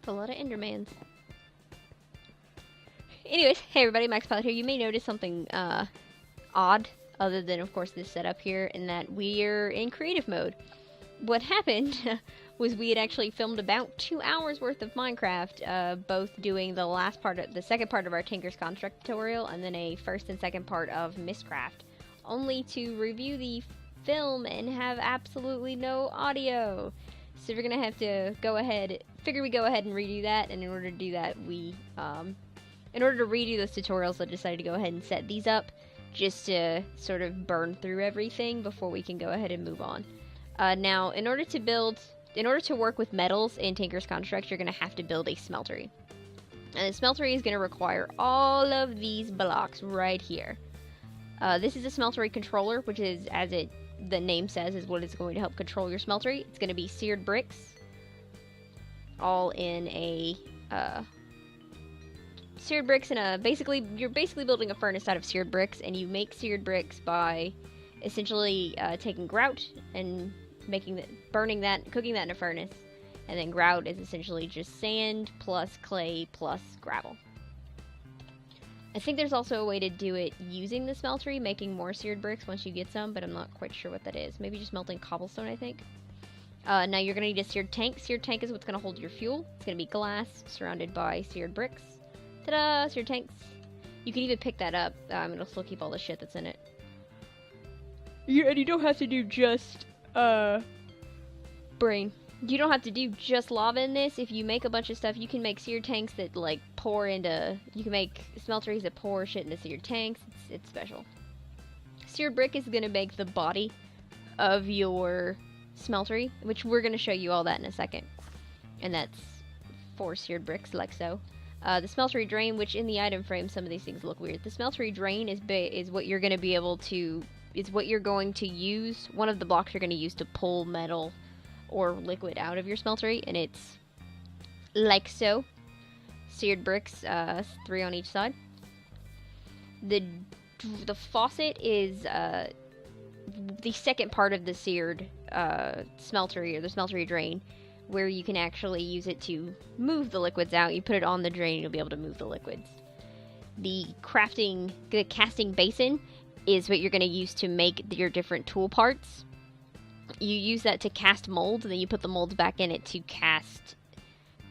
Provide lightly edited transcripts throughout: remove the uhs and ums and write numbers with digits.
That's a lot of Endermans. Anyways, hey everybody, Max Pilot here. You may notice something odd, other than of course this setup here, in that we're in creative mode. What happened was we had actually filmed about 2 hours worth of Minecraft, both doing the second part of our Tinker's Construct tutorial, and then a first and second part of Mistcraft, only to review the film and have absolutely no audio. So we're gonna have to go ahead and redo that, and in order to do that, in order to redo those tutorials, I decided to go ahead and set these up, just to sort of burn through everything before we can go ahead and move on. Now, in order to work with metals in Tinker's Construct, you're going to have to build a smeltery. And the smeltery is going to require all of these blocks right here. This is a smeltery controller, which is, the name says, is what is going to help control your smeltery. It's going to be seared bricks, all in a seared bricks in a you're basically building a furnace out of seared bricks, and you make seared bricks by essentially taking grout and burning that, cooking that in a furnace, and then grout is essentially just sand plus clay plus gravel. I think there's also a way to do it using the smeltery, making more seared bricks once you get some, but I'm not quite sure what that is. Maybe just melting cobblestone, I think. Now you're going to need a seared tank. Seared tank is what's going to hold your fuel. It's going to be glass surrounded by seared bricks. Ta-da! Seared tanks. You can even pick that up. It'll still keep all the shit that's in it. And you don't have to do just brain. You don't have to do just lava in this. If you make a bunch of stuff, you can make seared tanks that like you can make smelteries that pour shit into seared tanks. It's special. Seared brick is gonna make the body of your smeltery, which we're gonna show you all that in a second. And that's 4 seared bricks, like so. The smeltery drain, which in the item frame, some of these things look weird. The smeltery drain is what you're gonna be able to. It's what you're going to use, one of the blocks you're going to use to pull metal or liquid out of your smeltery, and it's like so. Seared bricks, 3 on each side. The faucet is the second part of the seared smeltery, or the smeltery drain, where you can actually use it to move the liquids out. You put it on the drain, you'll be able to move the liquids. The casting basin is what you're going to use to make your different tool parts. You use that to cast molds, and then you put the molds back in it to cast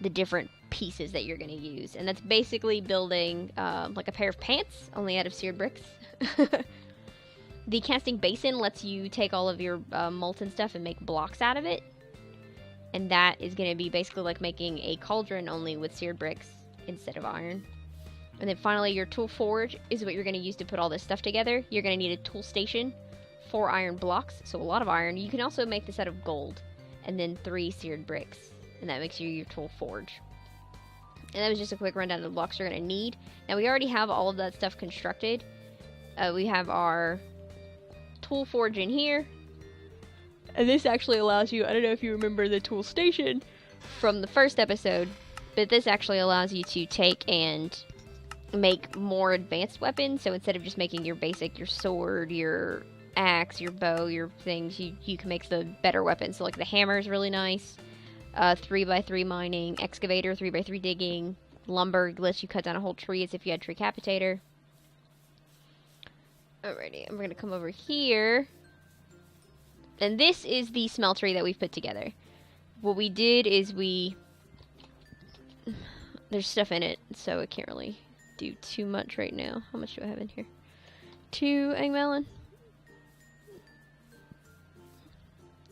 the different pieces that you're going to use. And that's basically building like a pair of pants, only out of seared bricks. The casting basin lets you take all of your molten stuff and make blocks out of it. And that is going to be basically like making a cauldron, only with seared bricks instead of iron. And then finally, your tool forge is what you're going to use to put all this stuff together. You're going to need a tool station, 4 iron blocks, so a lot of iron. You can also make this out of gold, and then 3 seared bricks, and that makes you your tool forge. And that was just a quick rundown of the blocks you're going to need. Now, we already have all of that stuff constructed. We have our tool forge in here, and this actually allows you, I don't know if you remember the tool station from the first episode, but this actually allows you to take and make more advanced weapons. So instead of just making your sword, your axe, your bow, your things, you can make the better weapons. So like the hammer is really nice, 3x3 mining, excavator, 3x3 digging, lumber lets you cut down a whole tree as if you had tree capitator. Alrighty, I'm gonna come over here, and this is the smeltery that we've put together. What we did is there's stuff in it, so I can't really do too much right now. How much do I have in here? 2 egg melon.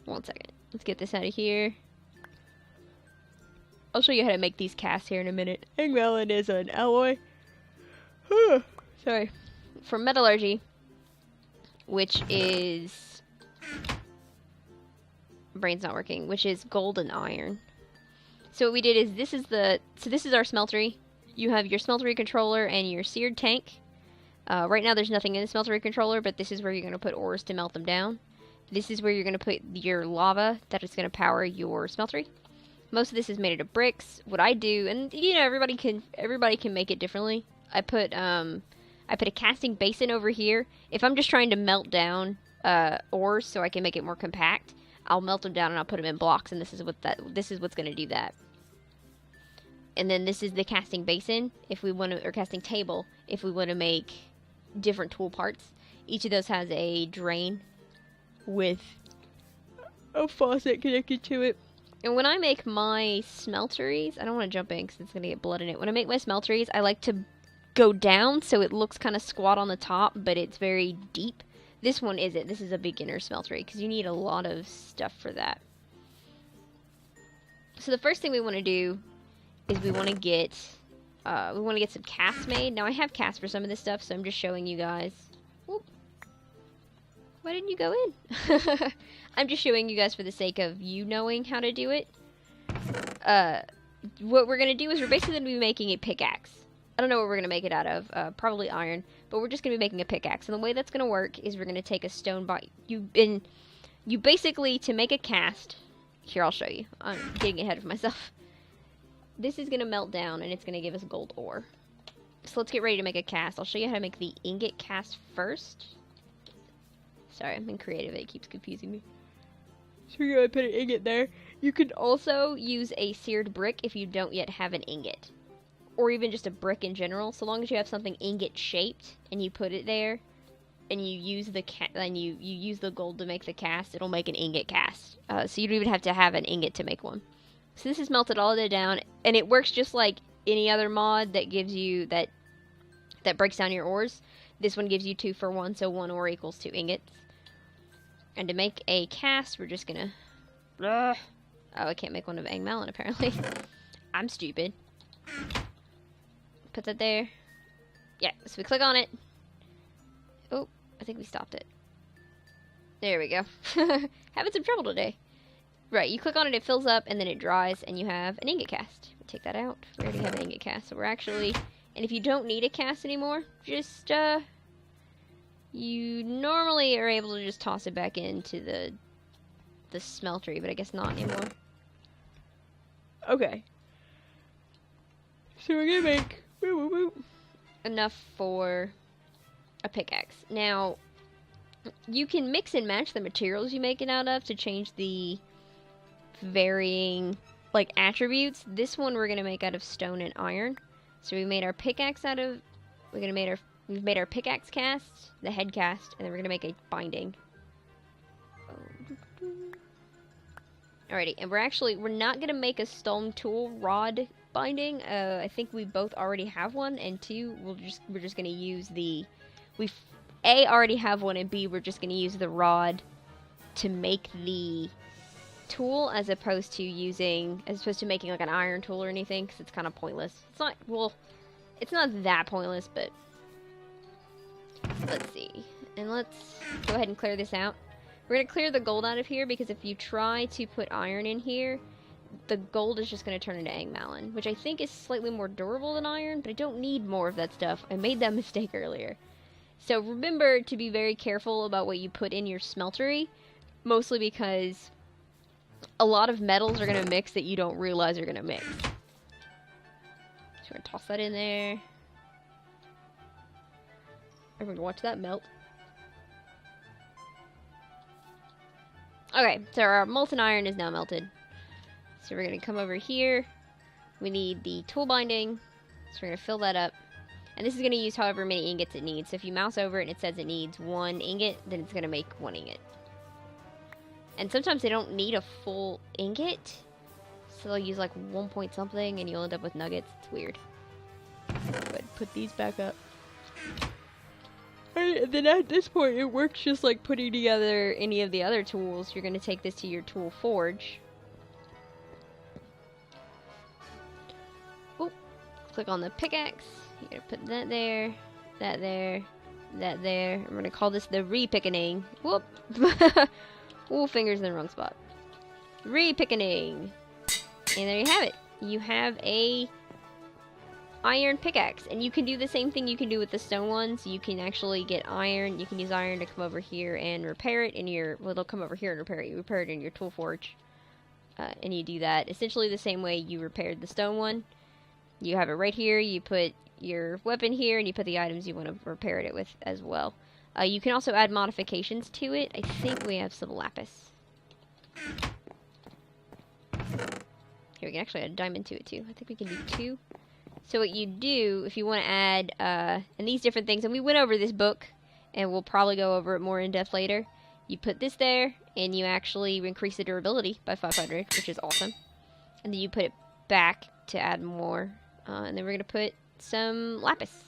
1 second. Let's get this out of here. I'll show you how to make these casts here in a minute. Egg melon is an alloy. Sorry. From metallurgy, which is... brain's not working. Which is gold and iron. So what we did is this is our smeltery. You have your smeltery controller and your seared tank. Right now there's nothing in the smeltery controller, but this is where you're going to put ores to melt them down. This is where you're going to put your lava that is going to power your smeltery. Most of this is made out of bricks. What I do, and you know, everybody can make it differently. I put a casting basin over here. If I'm just trying to melt down ores so I can make it more compact, I'll melt them down and I'll put them in blocks, and this is what's going to do that. And then this is the casting basin, if we want to, or casting table, if we want to make different tool parts. Each of those has a drain with a faucet connected to it. And when I make my smelteries, I don't want to jump in because it's going to get blood in it. When I make my smelteries, I like to go down so it looks kind of squat on the top, but it's very deep. This one isn't. This is a beginner smeltery because you need a lot of stuff for that. So the first thing we want to do is we want to get some casts made. Now I have casts for some of this stuff, so I'm just showing you guys. Whoop. Why didn't you go in? I'm just showing you guys for the sake of you knowing how to do it. What we're going to do is we're basically going to be making a pickaxe. I don't know what we're going to make it out of. Probably iron. But we're just going to be making a pickaxe. And the way that's going to work is we're going to take a stone bar. You basically, to make a cast... Here, I'll show you. I'm getting ahead of myself. This is going to melt down, and it's going to give us gold ore. So let's get ready to make a cast. I'll show you how to make the ingot cast first. Sorry, I'm in creative. It keeps confusing me. So we're going to put an ingot there. You could also use a seared brick if you don't yet have an ingot. Or even just a brick in general. So long as you have something ingot shaped, and you put it there, and you use the you use the gold to make the cast, it'll make an ingot cast. So you don't even have to have an ingot to make one. So this is melted all the way down, and it works just like any other mod that gives you that breaks down your ores. This one gives you 2 for 1, so 1 ore equals 2 ingots. And to make a cast, we're just gonna... Oh, I can't make one of Angmalon, apparently. I'm stupid. Put that there. Yeah, so we click on it. Oh, I think we stopped it. There we go. Having some trouble today. Right, you click on it, it fills up, and then it dries, and you have an ingot cast. Take that out. We already have an ingot cast, so we're actually... And if you don't need a cast anymore, just, you normally are able to just toss it back into the smeltery, but I guess not anymore. Okay. So we're gonna make enough for a pickaxe. Now, you can mix and match the materials you make it out of to change the varying, like, attributes. This one we're gonna make out of stone and iron. So we made our pickaxe out of... we've made our pickaxe cast, the head cast, and then we're gonna make a binding. Alrighty, and we're not gonna make a stone tool rod binding. I think we both already have one, and 2, we're just gonna use the... We already have one, and B, we're just gonna use the rod to make the tool as opposed to making like an iron tool or anything, because it's kind of pointless. It's not, well, it's not that pointless, but let's see. And let's go ahead and clear this out. We're going to clear the gold out of here, because if you try to put iron in here, the gold is just going to turn into Angmalon, which I think is slightly more durable than iron, but I don't need more of that stuff. I made that mistake earlier. So remember to be very careful about what you put in your smeltery, mostly because a lot of metals are going to mix that you don't realize are going to mix. So we're going to toss that in there. Everyone watch that melt. Okay, so our molten iron is now melted. So we're going to come over here. We need the tool binding. So we're going to fill that up. And this is going to use however many ingots it needs. So if you mouse over it and it says it needs 1 ingot, then it's going to make 1 ingot. And sometimes they don't need a full ingot. So they'll use like 1 point something and you'll end up with nuggets. It's weird. Go ahead and put these back up. Alright, and then at this point it works just like putting together any of the other tools. You're going to take this to your tool forge. Oop. Click on the pickaxe. You're going to put that there, that there, that there. I'm going to call this the re-pickening. Whoop. Ooh, fingers in the wrong spot. Re-pickening. And there you have it. You have a iron pickaxe. And you can do the same thing you can do with the stone ones. You can actually get iron. You can use iron to come over here and repair it in your... Well, they'll come over here and repair it. You repair it in your tool forge. And you do that essentially the same way you repaired the stone one. You have it right here. You put your weapon here, and you put the items you want to repair it with as well. You can also add modifications to it. I think we have some lapis. Here, we can actually add a diamond to it too. I think we can do 2. So what you do, if you want to add, and these different things, and we went over this book, and we'll probably go over it more in depth later. You put this there, and you actually increase the durability by 500, which is awesome. And then you put it back to add more. And then we're going to put some lapis.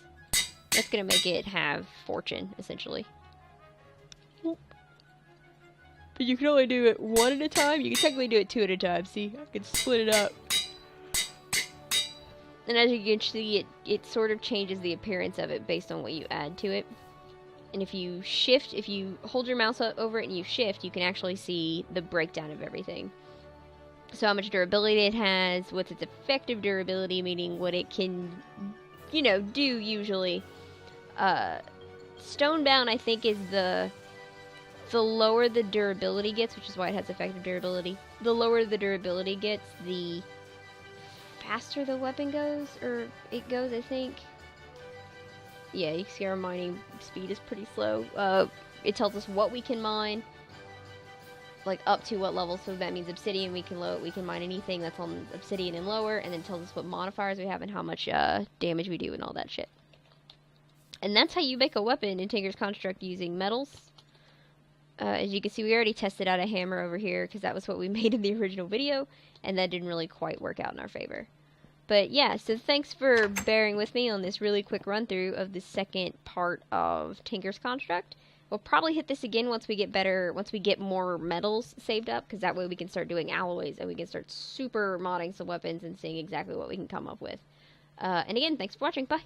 That's going to make it have fortune, essentially. But you can only do it 1 at a time. You can technically do it 2 at a time. See, I can split it up. And as you can see, it sort of changes the appearance of it based on what you add to it. And if you shift, if you hold your mouse over it and you shift, you can actually see the breakdown of everything. So how much durability it has, what's its effective durability, meaning what it can, you know, do usually. Stonebound, I think, is the lower the durability gets, which is why it has effective durability. The lower the durability gets, the faster the weapon goes, or it goes, I think. Yeah, you can see our mining speed is pretty slow. It tells us what we can mine, like up to what level, so that means obsidian we can mine anything that's on obsidian and lower, and then tells us what modifiers we have and how much damage we do and all that shit. And that's how you make a weapon in Tinker's Construct using metals. As you can see, we already tested out a hammer over here, because that was what we made in the original video, and that didn't really quite work out in our favor. But yeah, so thanks for bearing with me on this really quick run through of the second part of Tinker's Construct. We'll probably hit this again once we get more metals saved up, because that way we can start doing alloys, and we can start super modding some weapons and seeing exactly what we can come up with. And again, thanks for watching, bye!